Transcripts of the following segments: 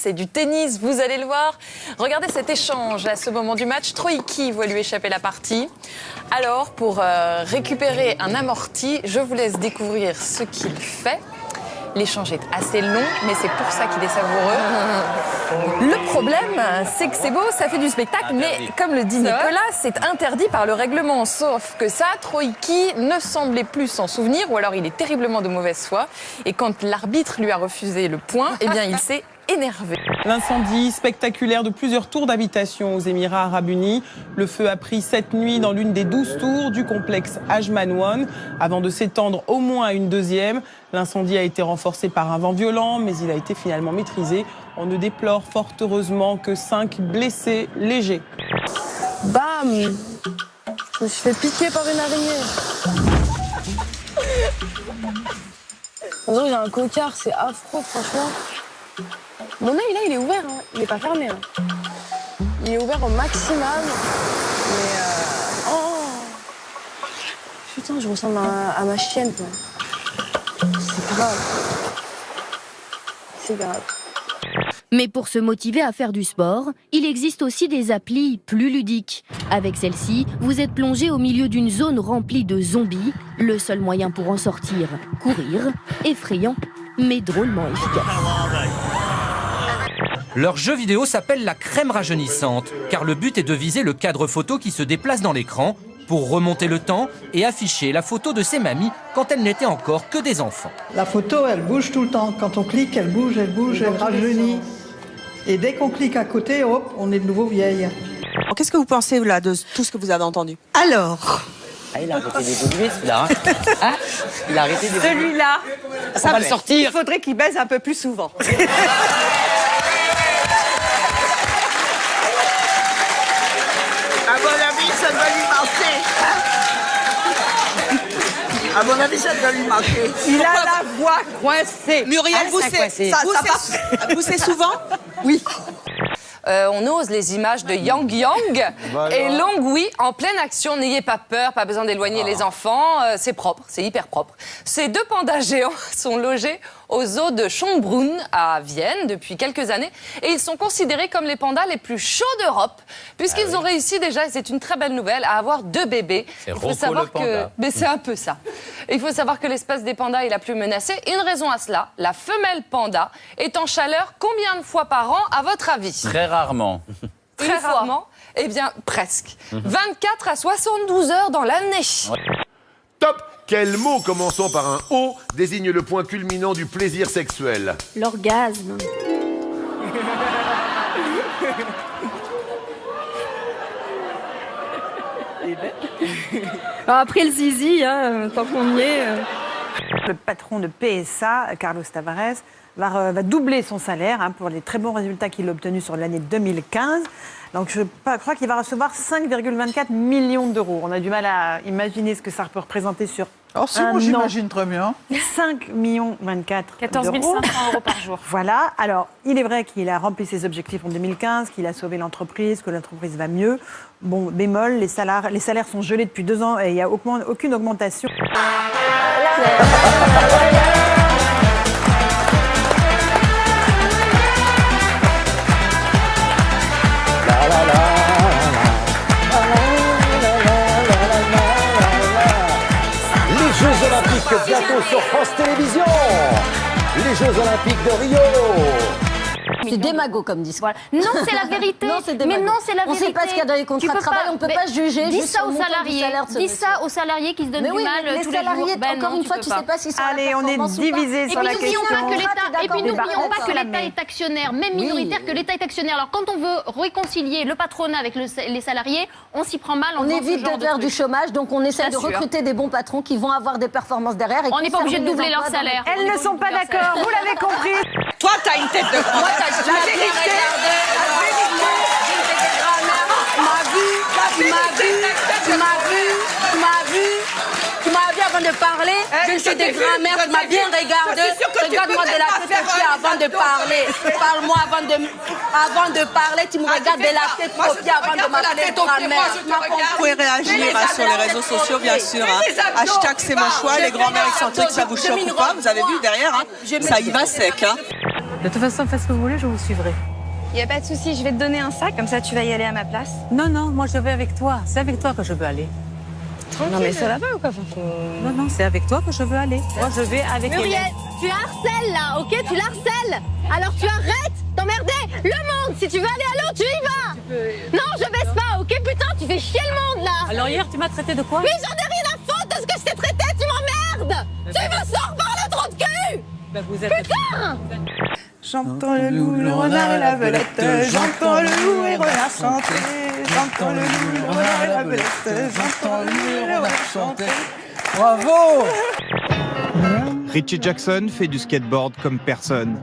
c'est du tennis, vous allez le voir. Regardez cet échange à ce moment du match. Troïki voit lui échapper la partie. Alors, pour récupérer un amorti, je vous laisse découvrir ce qu'il fait. L'échange est assez long, mais c'est pour ça qu'il est savoureux. Le problème, c'est que c'est beau, ça fait du spectacle, mais comme le dit Nicolas, c'est interdit par le règlement. Sauf que ça, Troïki ne semblait plus s'en souvenir, ou alors il est terriblement de mauvaise foi. Et quand l'arbitre lui a refusé le point, eh bien il s'est énervé. L'incendie spectaculaire de plusieurs tours d'habitation aux Émirats Arabes Unis. Le feu a pris cette nuit dans l'une des 12 tours du complexe Ajman One, avant de s'étendre au moins à une deuxième. L'incendie a été renforcé par un vent violent, mais il a été finalement maîtrisé. On ne déplore fort heureusement que 5 blessés légers. Bam! Je me suis fait piquer par une araignée. On dirait qu'il y a un cocard, c'est affreux, franchement. Mon œil, là, il est ouvert, hein. Il n'est pas fermé. Hein. Il est ouvert au maximum. Mais oh! Putain, je ressemble à ma chienne, quoi. C'est grave. C'est grave. Mais pour se motiver à faire du sport, il existe aussi des applis plus ludiques. Avec celle-ci, vous êtes plongé au milieu d'une zone remplie de zombies. Le seul moyen pour en sortir, courir, effrayant, mais drôlement efficace. Leur jeu vidéo s'appelle la crème rajeunissante, car le but est de viser le cadre photo qui se déplace dans l'écran pour remonter le temps et afficher la photo de ses mamies quand elles n'étaient encore que des enfants. La photo, elle bouge tout le temps. Quand on clique, elle bouge, elle rajeunit. Et dès qu'on clique à côté, hop, on est de nouveau vieille. Qu'est-ce que vous pensez là de tout ce que vous avez entendu? Alors... Ah, il a arrêté d'évoluer, celui-là. Hein, il a arrêté d'évoluer. Celui-là, ça va le sortir. Il faudrait qu'il baise un peu plus souvent. À mon avis, ça doit lui manquer. À mon avis, ça doit lui manquer. Il a la voix coincée. Muriel, vous c'est souvent? Oui. On ose les images de Yang Yang et Longhui en pleine action. N'ayez pas peur, pas besoin d'éloigner les enfants. C'est propre, c'est hyper propre. Ces deux pandas géants sont logés au zoo de Schönbrunn à Vienne depuis quelques années. Et ils sont considérés comme les pandas les plus chauds d'Europe, puisqu'ils ont réussi déjà, et c'est une très belle nouvelle, à avoir 2 bébés. C'est Rocco le panda. Mais c'est un peu ça. Il faut savoir que l'espèce des pandas est la plus menacée. Une raison à cela, la femelle panda est en chaleur combien de fois par an, à votre avis? Très rarement. Très rarement. Eh bien, presque. 24 à 72 heures dans l'année. Top! Quel mot commençant par un O désigne le point culminant du plaisir sexuel? L'orgasme. Après le zizi, hein, tant qu'on y est... Le patron de PSA, Carlos Tavares, va doubler son salaire pour les très bons résultats qu'il a obtenus sur l'année 2015. Donc je crois qu'il va recevoir 5,24 millions d'euros. On a du mal à imaginer ce que ça peut représenter sur Alors si, moi j'imagine très bien. 5 millions 24 14 500 euros par jour. Voilà. Alors, il est vrai qu'il a rempli ses objectifs en 2015, qu'il a sauvé l'entreprise, que l'entreprise va mieux. Bon, bémol, les salaires sont gelés depuis 2 ans et il n'y a aucune augmentation. Les Jeux Olympiques bientôt sur France Télévisions. Les Jeux Olympiques de Rio. C'est démago comme discours. Voilà. Non, c'est la vérité. Non, c'est démago. Mais non, c'est la on vérité. On sait pas ce qu'il y a dans les contrats de travail, on ne peut pas juger. Dis ça aux salariés. Dis ça aux salariés qui se donnent du mal tous les jours. Encore une fois, tu sais pas s'ils sont Allez, on est divisés sur la question. Et puis n'oublions pas que l'État est actionnaire, même minoritaire, que l'État est actionnaire. Alors quand on veut réconcilier le patronat avec les salariés, on s'y prend mal. On évite de faire du chômage, donc on essaie de recruter des bons patrons qui vont avoir des performances derrière. On n'est pas obligé de doubler leur salaire. Elles ne sont pas d'accord, vous l'avez compris. Toi, t'as une tête de Moi, t'as la vérité. Tu m'as vu avant de parler. Je suis des grands-mères, tu m'as bien regardé. Regarde-moi de la tête aux pieds avant de parler. Parle-moi avant de parler. Tu me regardes de la tête aux pieds avant de m'appeler grand-mère. Vous pouvez réagir sur les réseaux sociaux, bien sûr. Hashtag c'est mon choix, les grands-mères excentriques, ça vous choque ou pas? Vous avez vu derrière, ça y va sec. De toute façon, faites ce que vous voulez, je vous suivrai. Il n'y a pas de souci, je vais te donner un sac, comme ça tu vas y aller à ma place. Non, non, moi je vais avec toi. C'est avec toi que je veux aller. Tranquille. Non mais ça va pas ou quoi Non, non, c'est avec toi que je veux aller. Moi je vais avec Muriel, Hélène. tu harcèles là, ok? Tu harcèles. Alors tu arrêtes d'emmerder le monde. Si tu veux aller à l'eau, tu y vas. Non, je baisse pas, ok? Putain, tu fais chier le monde là. Alors hier, tu m'as traité de quoi? Mais j'en ai rien à foutre de ce que je t'ai traité, tu m'emmerdes. Tu me sors par le trou de cul. Ben, vous êtes... Putain. J'entends le loup, le renard et la belette. J'entends le loup et renard chanter. J'entends le loup, le renard et la belette. J'entends le loup et renard chanter. Bravo! Richie Jackson fait du skateboard comme personne.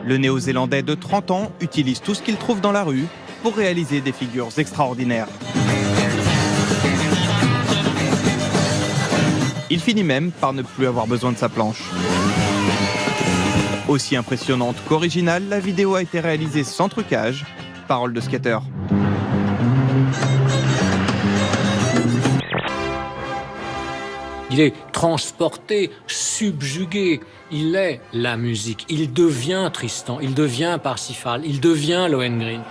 Le Néo-Zélandais de 30 ans utilise tout ce qu'il trouve dans la rue pour réaliser des figures extraordinaires. Il finit même par ne plus avoir besoin de sa planche. Aussi impressionnante qu'originale, la vidéo a été réalisée sans trucage. Parole de skater. Il est transporté, subjugué. Il est la musique. Il devient Tristan, il devient Parsifal, il devient Lohengrin.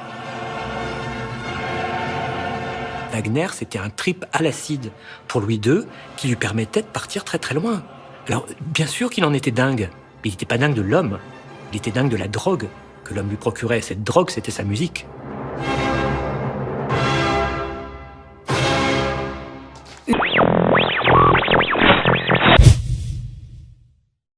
Wagner, c'était un trip à l'acide pour Louis II qui lui permettait de partir très très loin. Alors, bien sûr qu'il en était dingue, mais il n'était pas dingue de l'homme. Il était dingue de la drogue que l'homme lui procurait. Cette drogue, c'était sa musique.